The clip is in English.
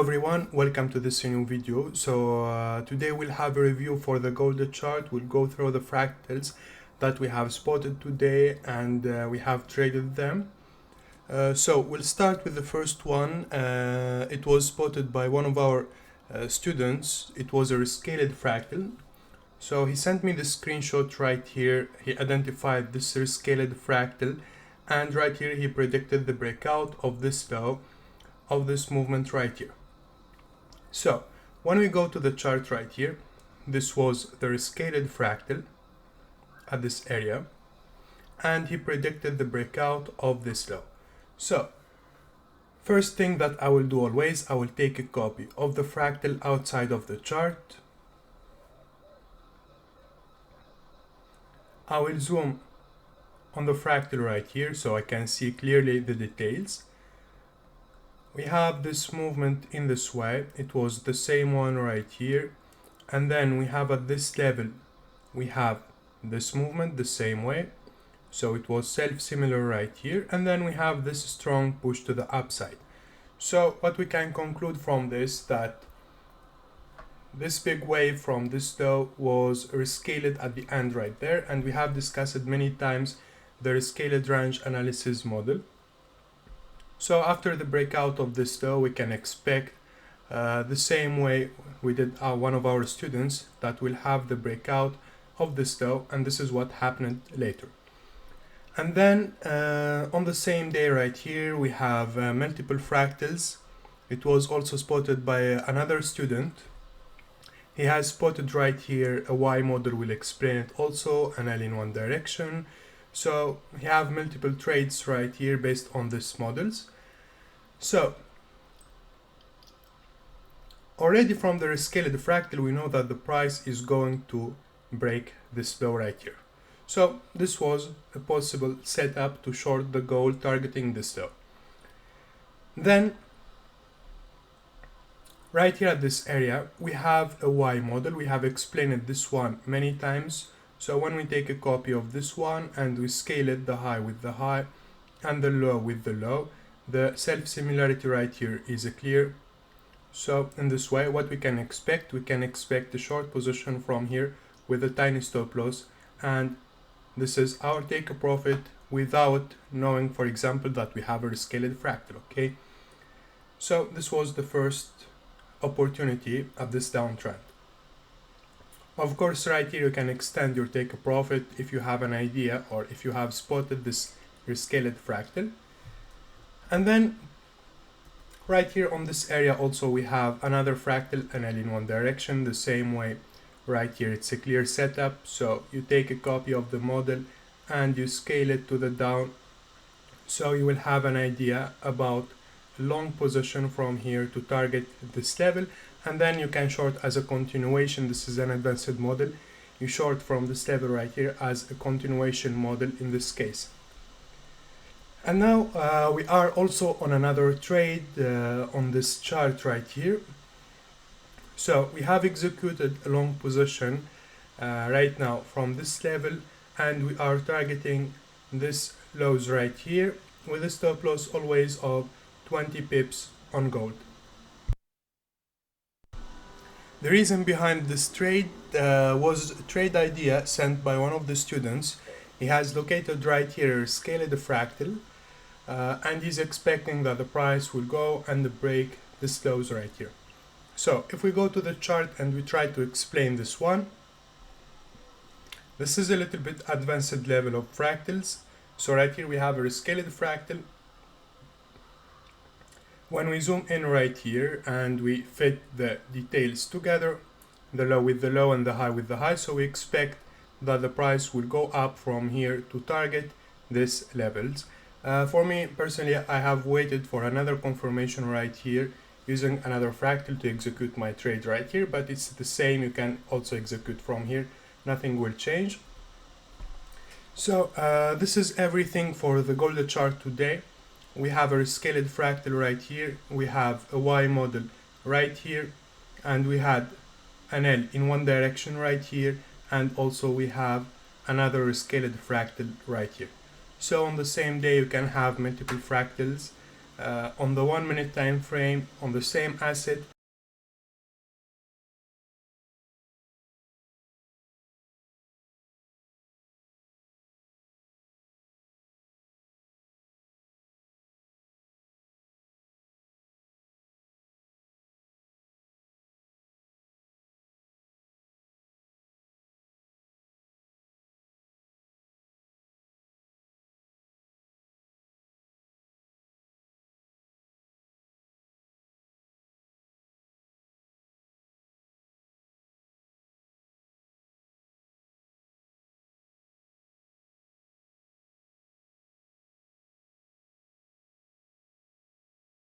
Hello everyone, welcome to this new video. Today we'll have a review for the gold chart. We'll go through the fractals that we have spotted today and we have traded them. We'll start with the first one. It was spotted by one of our students. It was a rescaled fractal. So he sent me the screenshot right here. He identified this rescaled fractal, and right here he predicted the breakout of this low of this movement right here. So when we go to the chart right here, this was the rescaled fractal at this area, and he predicted the breakout of this low. So first thing that I will do always, I will take a copy of the fractal outside of the chart. I will zoom on the fractal right here so I can see clearly the details. We have this movement in this way. It was the same one right here, and then we have at this level we have this movement the same way, so it was self-similar right here, and then we have this strong push to the upside. So what we can conclude from this, that this big wave from this low was rescaled at the end right there, and we have discussed many times the rescaled range analysis model. So after the breakout of this low, we can expect the same way we did one of our students, that will have the breakout of this low, and this is what happened later. And then on the same day right here, we have multiple fractals. It was also spotted by another student. He has spotted right here a Y model, will explain it also, an L in one direction. So we have multiple trades right here based on these models. So already from the rescaled fractal, we know that the price is going to break this low right here. So this was a possible setup to short the gold targeting this low. Then right here at this area, we have a Y model. We have explained this one many times. So when we take a copy of this one and we scale it, the high with the high and the low with the low, the self-similarity right here is clear. So in this way, what we can expect a short position from here with a tiny stop loss, and this is our take a profit without knowing, for example, that we have a rescaled fractal. Okay, so this was the first opportunity of this downtrend. Of course, right here you can extend your take a profit if you have an idea or if you have spotted this rescaled fractal. And then right here on this area also we have another fractal, an L in one direction, the same way. Right here it's a clear setup, so you take a copy of the model and you scale it to the down, so you will have an idea about long position from here to target this level. And then you can short as a continuation. This is an advanced model. You short from this level right here as a continuation model in this case. And now we are also on another trade on this chart right here. So we have executed a long position right now from this level, and we are targeting this lows right here with a stop loss always of 20 pips on gold. The reason behind this trade was a trade idea sent by one of the students. He has located right here, scaled the fractal, and he's expecting that the price will go and break this lows right here. So if we go to the chart and we try to explain this one, this is a little bit advanced level of fractals. So right here we have a scaled fractal. When we zoom in right here and we fit the details together, the low with the low and the high with the high, so we expect that the price will go up from here to target these levels. For me personally, I have waited for another confirmation right here using another fractal to execute my trade right here, but it's the same. You can also execute from here, nothing will change. So this is everything for the gold chart today. We have a rescaled fractal right here, we have a Y model right here, and we had an L in one direction right here, and also we have another rescaled fractal right here. So on the same day you can have multiple fractals on the 1 minute time frame on the same asset